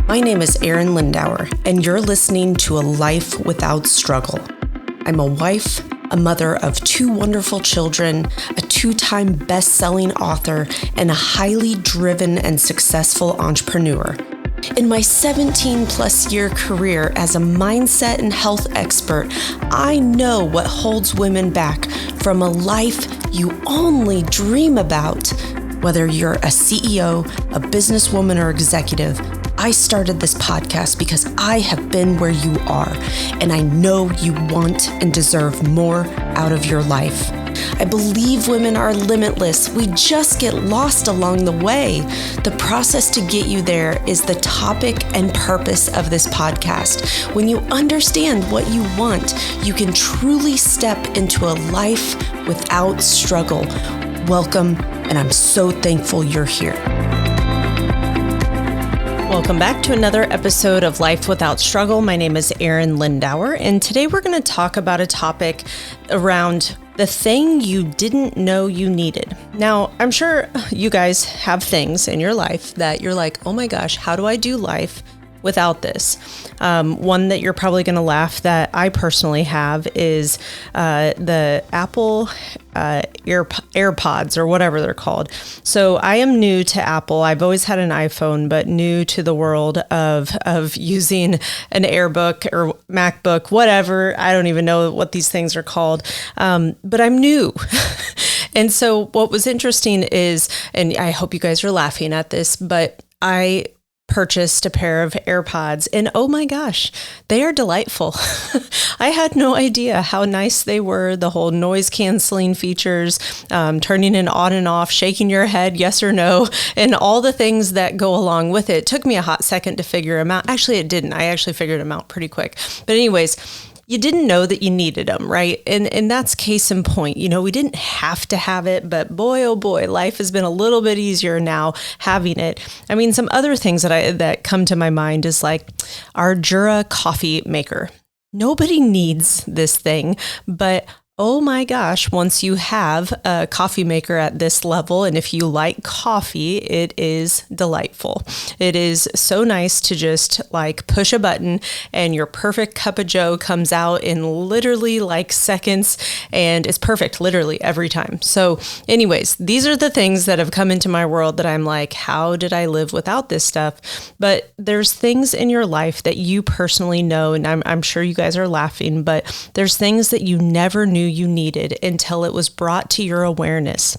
My name is Arin Lindauer, and you're listening to A Life Without Struggle. I'm a wife, a mother of 2 wonderful children, a 2-time best-selling author, and a highly driven and successful entrepreneur. In my 17-plus year career as a mindset and health expert, I know what holds women back from a life you only dream about. Whether you're a CEO, a businesswoman, or executive, I started this podcast because I have been where you are, and I know you want and deserve more out of your life. I believe women are limitless. We just get lost along the way. The process to get you there is the topic and purpose of this podcast. When you understand what you want, you can truly step into a life without struggle. Welcome, and I'm so thankful you're here. Welcome back to another episode of Life Without Struggle. My name is Arin Lindauer, and today we're going to talk about a topic around the thing you didn't know you needed. Now, I'm sure you guys have things in your life that you're like, oh my gosh, how do I do life without this? One that you're probably going to laugh that I personally have is the Apple AirPods or whatever they're called. So I am new to Apple. I've always had an iPhone, but new to the world of using an AirBook or MacBook, whatever. I don't even know what these things are called, but I'm new. And so what was interesting is, and I hope you guys are laughing at this, but I purchased a pair of AirPods, and oh my gosh, they are delightful. I had no idea how nice they were. The whole noise canceling features, turning it on and off, shaking your head, yes or no, and all the things that go along with it. It took me a hot second to figure them out. Actually, it didn't. I actually figured them out pretty quick. But anyways, you didn't know that you needed them, right? And that's case in point. You know, we didn't have to have it, but boy, oh boy, life has been a little bit easier now having it. I mean, some other things that come to my mind is like our Jura coffee maker. Nobody needs this thing, but oh my gosh, once you have a coffee maker at this level, and if you like coffee, it is delightful. It is so nice to just like push a button and your perfect cup of joe comes out in literally like seconds, and it's perfect literally every time. So anyways, these are the things that have come into my world that I'm like, how did I live without this stuff? But there's things in your life that you personally know, and I'm sure you guys are laughing, but there's things that you never knew you needed until it was brought to your awareness.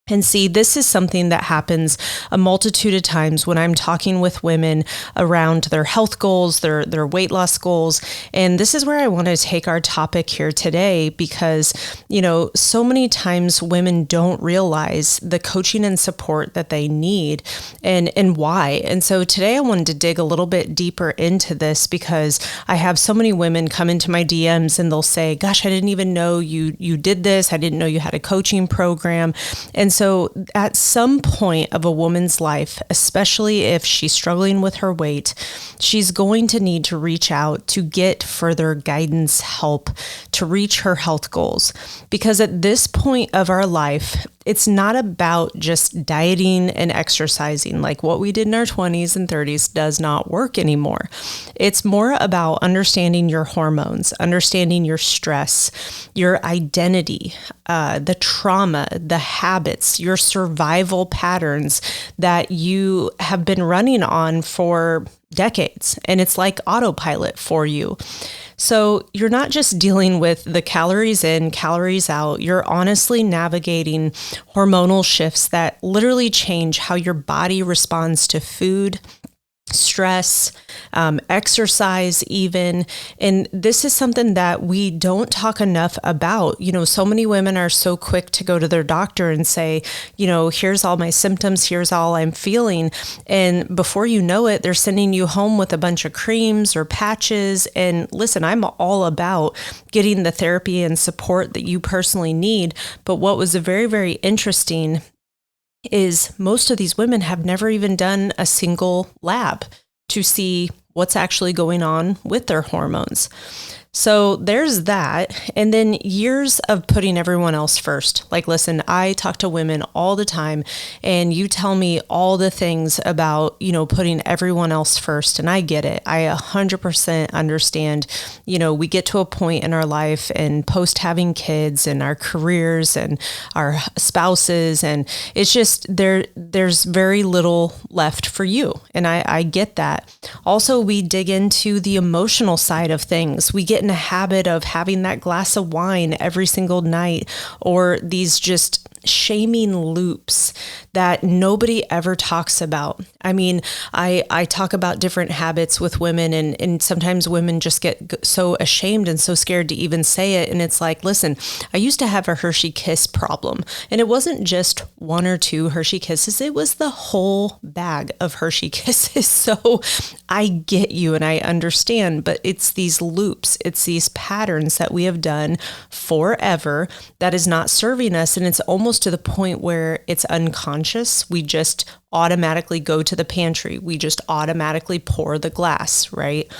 And see, this is something that happens a multitude of times when I'm talking with women around their health goals, their weight loss goals. And this is where I want to take our topic here today because, you know, so many times women don't realize the coaching and support that they need and why. And so today I wanted to dig a little bit deeper into this because I have so many women come into my DMs and they'll say, gosh, I didn't even know you did this. I didn't know you had a coaching program. And so at some point of a woman's life, especially if she's struggling with her weight, she's going to need to reach out to get further guidance, help to reach her health goals. Because at this point of our life, it's not about just dieting and exercising. Like what we did in our 20s and 30s does not work anymore. It's more about understanding your hormones, understanding your stress, your identity, the trauma, the habits, your survival patterns that you have been running on for decades. And it's like autopilot for you. So you're not just dealing with the calories in, calories out. You're honestly navigating hormonal shifts that literally change how your body responds to food, stress, exercise even. And this is something that we don't talk enough about. You know, so many women are so quick to go to their doctor and say, you know, here's all my symptoms, here's all I'm feeling. And before you know it, they're sending you home with a bunch of creams or patches. And listen, I'm all about getting the therapy and support that you personally need. But what was very, very interesting is most of these women have never even done a single lab to see what's actually going on with their hormones. So there's that. And then years of putting everyone else first. Like, listen, I talk to women all the time and you tell me all the things about, putting everyone else first. And I get it. I 100% understand, we get to a point in our life and post having kids and our careers and our spouses. And it's just there's very little left for you. And I get that. Also, we dig into the emotional side of things. We get in a habit of having that glass of wine every single night, or these just shaming loops that nobody ever talks about. I mean, I talk about different habits with women, and sometimes women just get so ashamed and so scared to even say it. And it's like, listen, I used to have a Hershey Kiss problem, and it wasn't just one or two Hershey Kisses. It was the whole bag of Hershey Kisses. So I get you and I understand, but it's these loops, it's these patterns that we have done forever that is not serving us. And it's almost to the point where it's unconscious. We just automatically go to the pantry. We just automatically pour the glass, right?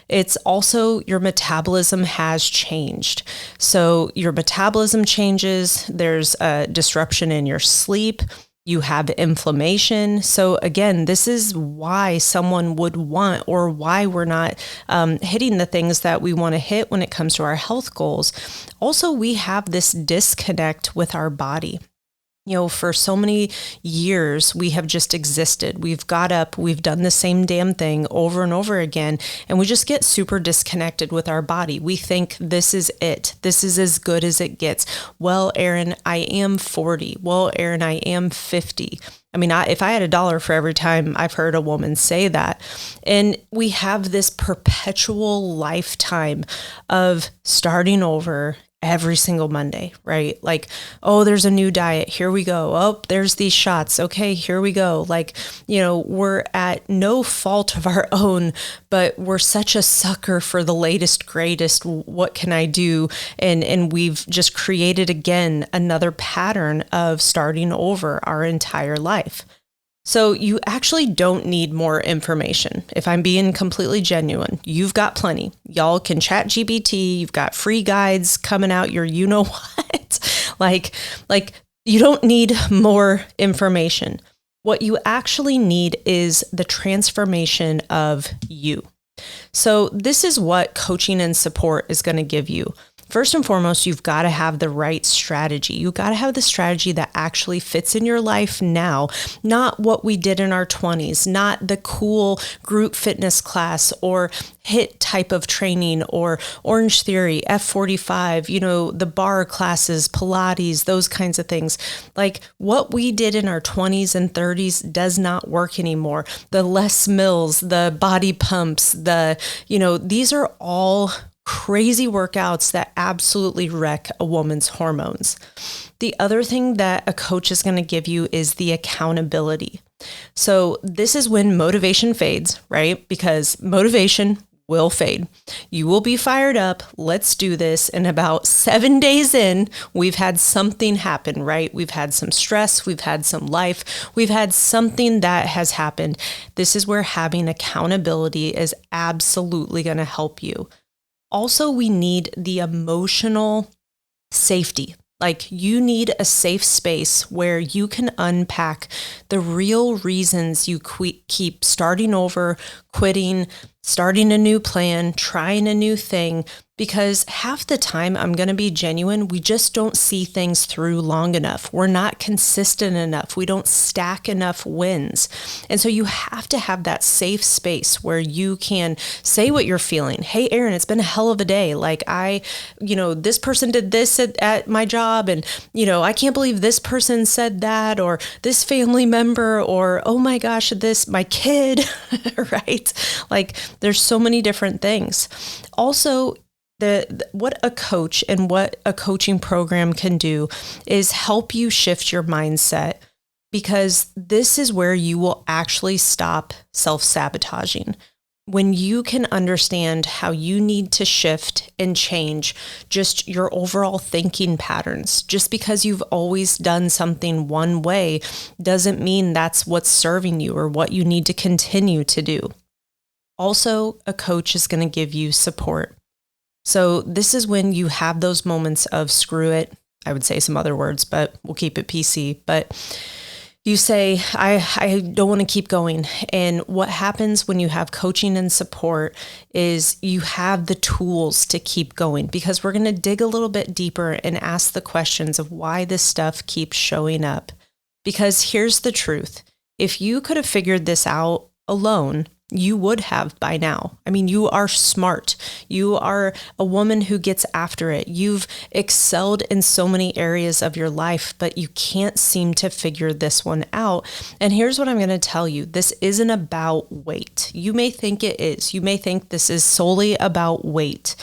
It's also your metabolism has changed. So your metabolism changes. There's a disruption in your sleep. You have inflammation. So again, this is why someone would want, or why we're not hitting the things that we want to hit when it comes to our health goals. Also, we have this disconnect with our body. For so many years, we have just existed. We've got up, we've done the same damn thing over and over again, and we just get super disconnected with our body. We think this is it. This is as good as it gets. Well, Arin, I am 40. Well, Arin, I am 50. I mean, if I had $1 for every time I've heard a woman say that. And we have this perpetual lifetime of starting over every single Monday, right? Like, oh, there's a new diet. Here we go. Oh, there's these shots. Okay, here we go. Like, we're at no fault of our own, but we're such a sucker for the latest, greatest. What can I do? And we've just created again another pattern of starting over our entire life. So you actually don't need more information. If I'm being completely genuine, you've got plenty. Y'all can chat GPT. You've got free guides coming out your what. like you don't need more information. What you actually need is the transformation of you. So this is what coaching and support is going to give you. First and foremost, you've got to have the right strategy. You've got to have the strategy that actually fits in your life now, not what we did in our 20s, not the cool group fitness class or HIIT type of training or Orange Theory, F45, the bar classes, Pilates, those kinds of things. Like what we did in our 20s and 30s does not work anymore. The Les Mills, the body pumps, these are all crazy workouts that absolutely wreck a woman's hormones. The other thing that a coach is going to give you is the accountability. So this is when motivation fades, right? Because motivation will fade. You will be fired up. Let's do this. And about 7 days in, we've had something happen, right? We've had some stress. We've had some life. We've had something that has happened. This is where having accountability is absolutely going to help you. Also, we need the emotional safety. Like you need a safe space where you can unpack the real reasons you keep starting over, quitting, starting a new plan, trying a new thing. Because half the time, I'm going to be genuine, we just don't see things through long enough. We're not consistent enough. We don't stack enough wins. And so you have to have that safe space where you can say what you're feeling. Hey, Arin, it's been a hell of a day. Like this person did this at my job. And, I can't believe this person said that, or this family member, or, oh my gosh, my kid, right? Like there's so many different things. Also, what a coach and what a coaching program can do is help you shift your mindset, because this is where you will actually stop self-sabotaging. When you can understand how you need to shift and change just your overall thinking patterns. Just because you've always done something one way doesn't mean that's what's serving you or what you need to continue to do. Also, a coach is going to give you support. So this is when you have those moments of screw it. I would say some other words, but we'll keep it PC. But you say, I don't want to keep going. And what happens when you have coaching and support is you have the tools to keep going, because we're going to dig a little bit deeper and ask the questions of why this stuff keeps showing up. Because here's the truth. If you could have figured this out alone, you would have by now. I mean, you are smart. You are a woman who gets after it. You've excelled in so many areas of your life, but you can't seem to figure this one out. And here's what I'm going to tell you. This isn't about weight. You may think it is. You may think this is solely about weight.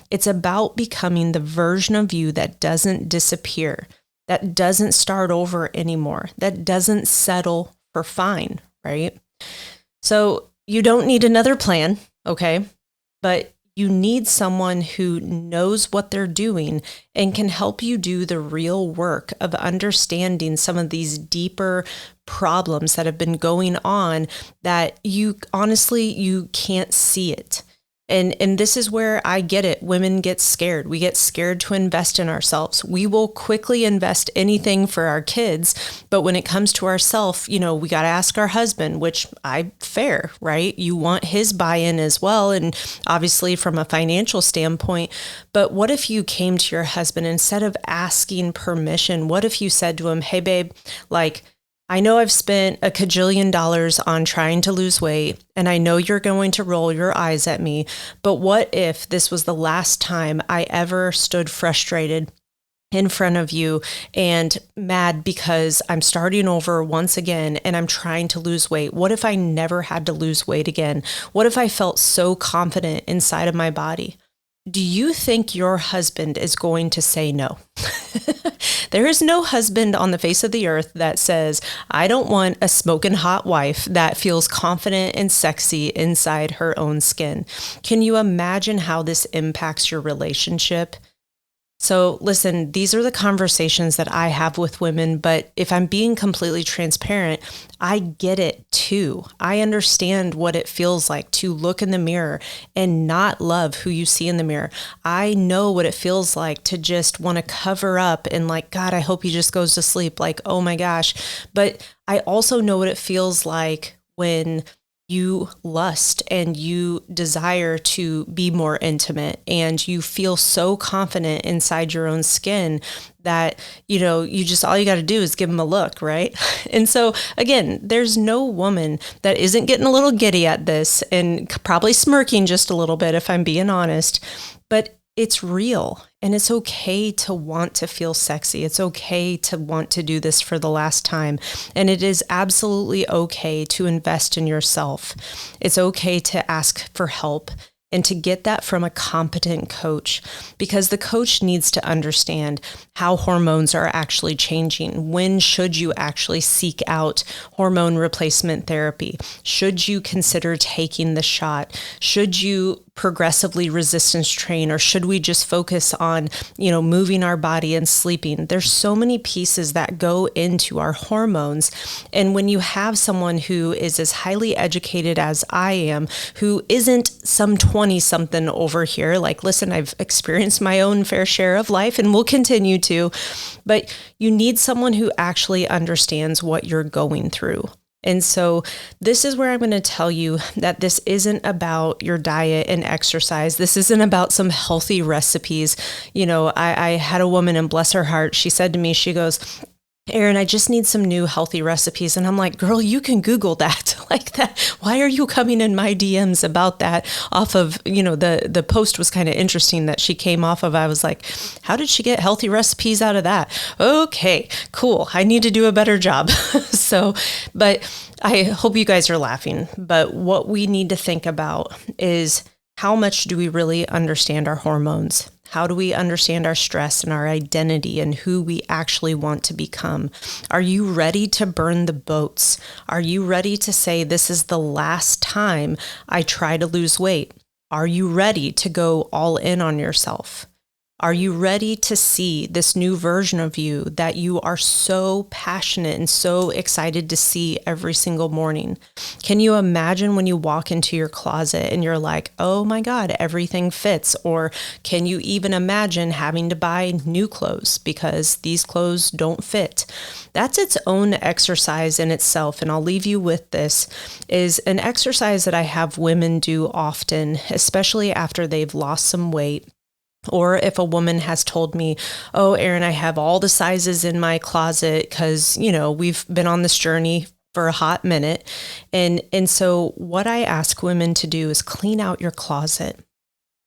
It's about becoming the version of you that doesn't disappear, that doesn't start over anymore, that doesn't settle for fine, right? So you don't need another plan, okay? But you need someone who knows what they're doing and can help you do the real work of understanding some of these deeper problems that have been going on that you can't see it. And this is where I get it. Women get scared. We get scared to invest in ourselves. We will quickly invest anything for our kids. But when it comes to ourselves, we got to ask our husband, which fair, right? You want his buy-in as well. And obviously from a financial standpoint. But what if you came to your husband, instead of asking permission, what if you said to him, hey, babe, I know I've spent a cajillion dollars on trying to lose weight, and I know you're going to roll your eyes at me, but what if this was the last time I ever stood frustrated in front of you and mad because I'm starting over once again and I'm trying to lose weight? What if I never had to lose weight again? What if I felt so confident inside of my body? Do you think your husband is going to say no? There is no husband on the face of the earth that says, I don't want a smoking hot wife that feels confident and sexy inside her own skin. Can you imagine how this impacts your relationship? So listen, these are the conversations that I have with women, but if I'm being completely transparent, I get it too. I understand what it feels like to look in the mirror and not love who you see in the mirror. I know what it feels like to just want to cover up and God, I hope he just goes to sleep. Oh my gosh. But I also know what it feels like when you lust and you desire to be more intimate and you feel so confident inside your own skin that, you just, all you got to do is give them a look, right? And so again, there's no woman that isn't getting a little giddy at this and probably smirking just a little bit, if I'm being honest, but it's real and it's okay to want to feel sexy. It's okay to want to do this for the last time. And it is absolutely okay to invest in yourself. It's okay to ask for help and to get that from a competent coach, because the coach needs to understand how hormones are actually changing. When should you actually seek out hormone replacement therapy? Should you consider taking the shot? Should you progressively resistance train, or should we just focus on, moving our body and sleeping? There's so many pieces that go into our hormones. And when you have someone who is as highly educated as I am, who isn't some 20-something over here, listen, I've experienced my own fair share of life and will continue to, but you need someone who actually understands what you're going through. And so this is where I'm going to tell you that this isn't about your diet and exercise. This isn't about some healthy recipes. I had a woman, and bless her heart, she said to me, she goes, Arin, I just need some new healthy recipes. And I'm like, girl, you can Google that. That. Why are you coming in my DMs about that off of, the post was kind of interesting that she came off of. I was like, how did she get healthy recipes out of that? Okay, cool. I need to do a better job. But I hope you guys are laughing. But what we need to think about is, how much do we really understand our hormones? How do we understand our stress and our identity and who we actually want to become? Are you ready to burn the boats? Are you ready to say, this is the last time I try to lose weight? Are you ready to go all in on yourself? Are you ready to see this new version of you that you are so passionate and so excited to see every single morning? Can you imagine when you walk into your closet and you're like, oh my God, everything fits? Or can you even imagine having to buy new clothes because these clothes don't fit? That's its own exercise in itself. And I'll leave you with this, is an exercise that I have women do often, especially after they've lost some weight. Or if a woman has told me, oh, Arin, I have all the sizes in my closet because, we've been on this journey for a hot minute. And so what I ask women to do is clean out your closet.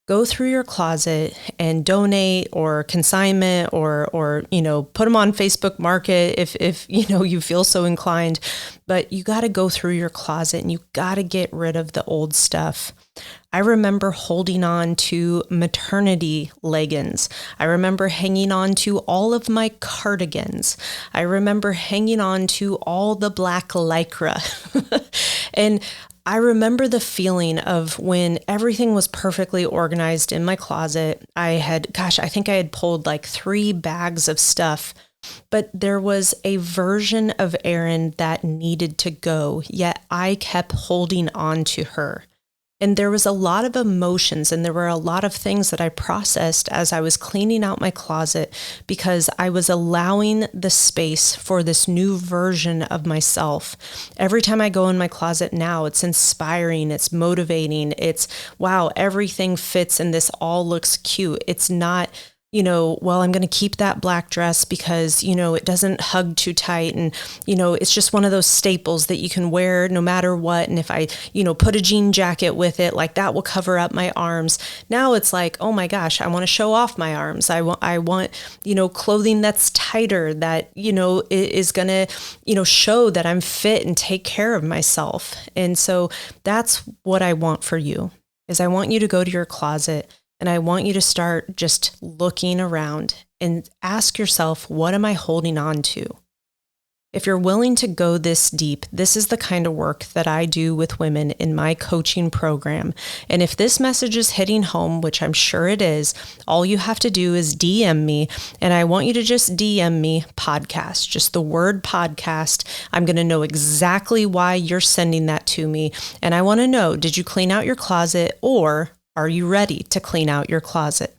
Go through your closet and donate or consignment or put them on Facebook Market if you feel so inclined. But you got to go through your closet and you got to get rid of the old stuff. I remember holding on to maternity leggings. I remember hanging on to all of my cardigans. I remember hanging on to all the black lycra. And I remember the feeling of when everything was perfectly organized in my closet. I think I had pulled like 3 bags of stuff, but there was a version of Arin that needed to go, yet I kept holding on to her. And there was a lot of emotions and there were a lot of things that I processed as I was cleaning out my closet because I was allowing the space for this new version of myself. Every time I go in my closet now, it's inspiring, it's motivating, it's, wow, everything fits and this all looks cute. It's not, well, I'm going to keep that black dress because, it doesn't hug too tight. And, it's just one of those staples that you can wear no matter what. And if I, put a jean jacket with it, like that will cover up my arms. Now it's like, oh my gosh, I want to show off my arms. I want, clothing that's tighter that, is going to, show that I'm fit and take care of myself. And so that's what I want for you, is I want you to go to your closet. And I want you to start just looking around and ask yourself, what am I holding on to? If you're willing to go this deep, this is the kind of work that I do with women in my coaching program. And if this message is hitting home, which I'm sure it is, all you have to do is DM me. And I want you to just DM me podcast, just the word podcast. I'm going to know exactly why you're sending that to me. And I want to know, did you clean out your closet, or are you ready to clean out your closet?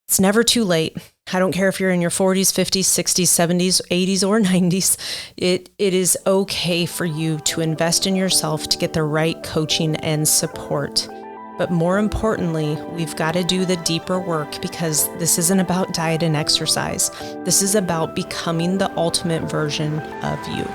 It's never too late. I don't care if you're in your 40s, 50s, 60s, 70s, 80s, or 90s. It is okay for you to invest in yourself to get the right coaching and support. But more importantly, we've got to do the deeper work because this isn't about diet and exercise. This is about becoming the ultimate version of you.